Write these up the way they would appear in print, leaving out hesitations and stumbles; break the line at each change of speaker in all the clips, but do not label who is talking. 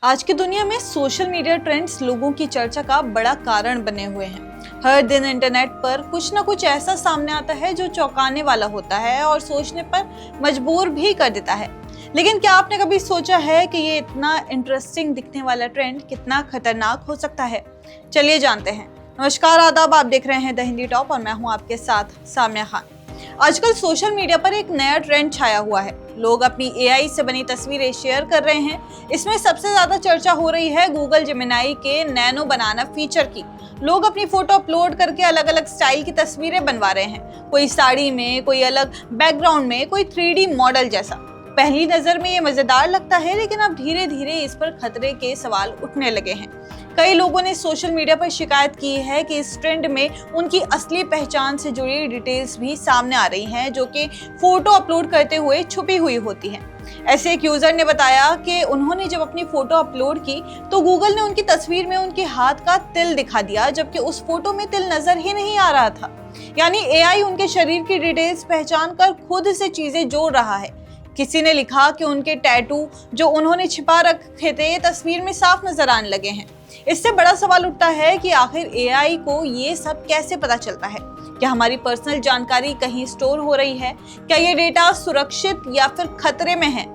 आज की दुनिया में सोशल मीडिया ट्रेंड्स लोगों की चर्चा का बड़ा कारण बने हुए हैं। हर दिन इंटरनेट पर कुछ ना कुछ ऐसा सामने आता है जो चौंकाने वाला होता है और सोचने पर मजबूर भी कर देता है। लेकिन क्या आपने कभी सोचा है कि ये इतना इंटरेस्टिंग दिखने वाला ट्रेंड कितना खतरनाक हो सकता है? चलिए जानते हैं। नमस्कार, आदाब, आप देख रहे हैं द हिंदी टॉप और मैं हूं आपके साथ सामिया खान। आजकल सोशल मीडिया पर एक नया ट्रेंड छाया हुआ है। लोग अपनी एआई से बनी तस्वीरें शेयर कर रहे हैं। इसमें सबसे ज्यादा चर्चा हो रही है गूगल जेमिनाई के नैनो बनाना फीचर की। लोग अपनी फोटो अपलोड करके अलग अलग स्टाइल की तस्वीरें बनवा रहे हैं, कोई साड़ी में, कोई अलग बैकग्राउंड में, कोई 3D मॉडल जैसा। पहली नजर में ये मजेदार लगता है, लेकिन अब धीरे धीरे इस पर खतरे के सवाल उठने लगे हैं। कई लोगों ने सोशल मीडिया पर शिकायत की है कि इस ट्रेंड में उनकी असली पहचान से जुड़ी डिटेल्स भी सामने आ रही हैं, जो कि फोटो अपलोड करते हुए छुपी हुई होती हैं। ऐसे एक यूजर ने बताया कि उन्होंने जब अपनी फोटो अपलोड की तो गूगल ने उनकी तस्वीर में उनके हाथ का तिल दिखा दिया, जबकि उस फोटो में तिल नजर ही नहीं आ रहा था। यानी एआई उनके शरीर की डिटेल्स पहचान कर खुद से चीजें जोड़ रहा है। किसी ने लिखा कि उनके टैटू जो उन्होंने छिपा रखे थे तस्वीर में साफ नजर आने लगे हैं। इससे बड़ा सवाल उठता है कि आखिर एआई को ये सब कैसे पता चलता है? क्या हमारी पर्सनल जानकारी कहीं स्टोर हो रही है? क्या ये डेटा सुरक्षित या फिर खतरे में है?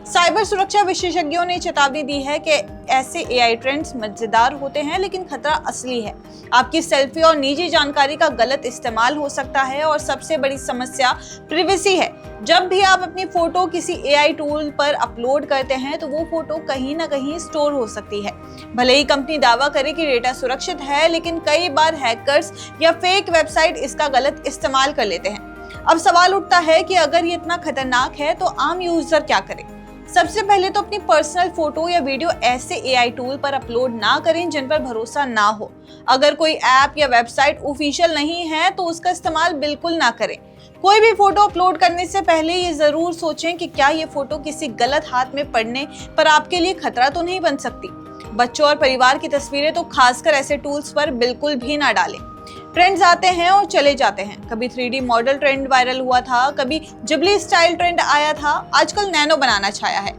साइबर सुरक्षा विशेषज्ञों ने चेतावनी दी है कि ऐसे एआई ट्रेंड्स मजेदार होते हैं, लेकिन खतरा असली है। आपकी सेल्फी और निजी जानकारी का गलत इस्तेमाल हो सकता है और सबसे बड़ी समस्या प्राइवेसी है। जब भी आप अपनी फोटो किसी एआई टूल पर अपलोड करते हैं तो वो फोटो कहीं ना कहीं स्टोर हो सकती है। भले ही कंपनी दावा करे कि डेटा सुरक्षित है, लेकिन कई बार हैकर्स या फेक वेबसाइट इसका गलत इस्तेमाल कर लेते हैं। अब सवाल उठता है कि अगर ये इतना खतरनाक है तो आम यूजर क्या करे? सबसे पहले तो अपनी पर्सनल फोटो या वीडियो ऐसे एआई टूल पर अपलोड ना करें जिन पर भरोसा ना हो। अगर कोई ऐप या वेबसाइट ऑफिशियल नहीं है तो उसका इस्तेमाल बिल्कुल ना करें। कोई भी फोटो अपलोड करने से पहले ये जरूर सोचें कि क्या ये फोटो किसी गलत हाथ में पड़ने पर आपके लिए खतरा तो नहीं बन सकती। बच्चों और परिवार की तस्वीरें तो खासकर ऐसे टूल्स पर बिल्कुल भी ना डालें। ट्रेंड्स आते हैं और चले जाते हैं। कभी 3D मॉडल ट्रेंड वायरल हुआ था, कभी जिबली स्टाइल ट्रेंड आया था, आजकल नैनो बनाना छाया है।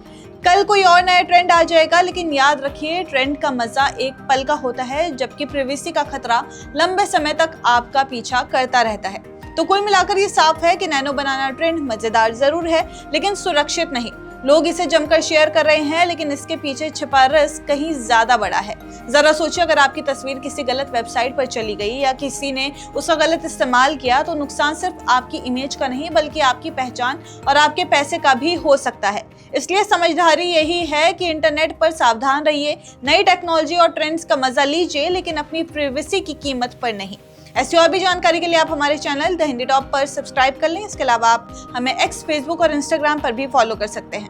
कल कोई और नया ट्रेंड आ जाएगा, लेकिन याद रखिए ट्रेंड का मजा एक पल का होता है, जबकि प्राइवेसी का खतरा लंबे समय तक आपका पीछा करता रहता है। तो कुल मिलाकर ये साफ है कि नैनो बनाना ट्रेंड मजेदार जरूर है, लेकिन सुरक्षित नहीं। लोग इसे जमकर शेयर कर रहे हैं, लेकिन इसके पीछे छिपा रिस्क कहीं ज्यादा बड़ा है। जरा सोचिए, अगर आपकी तस्वीर किसी गलत वेबसाइट पर चली गई या किसी ने उसका गलत इस्तेमाल किया तो नुकसान सिर्फ आपकी इमेज का नहीं बल्कि आपकी पहचान और आपके पैसे का भी हो सकता है। इसलिए समझदारी यही है कि इंटरनेट पर सावधान रहिए, नई टेक्नोलॉजी और ट्रेंड्स का मजा लीजिए, लेकिन अपनी प्राइवेसी की कीमत पर नहीं। ऐसी और भी जानकारी के लिए आप हमारे चैनल द हिंदी टॉप पर सब्सक्राइब कर लें। इसके अलावा आप हमें एक्स, फेसबुक और इंस्टाग्राम पर भी फॉलो कर सकते हैं।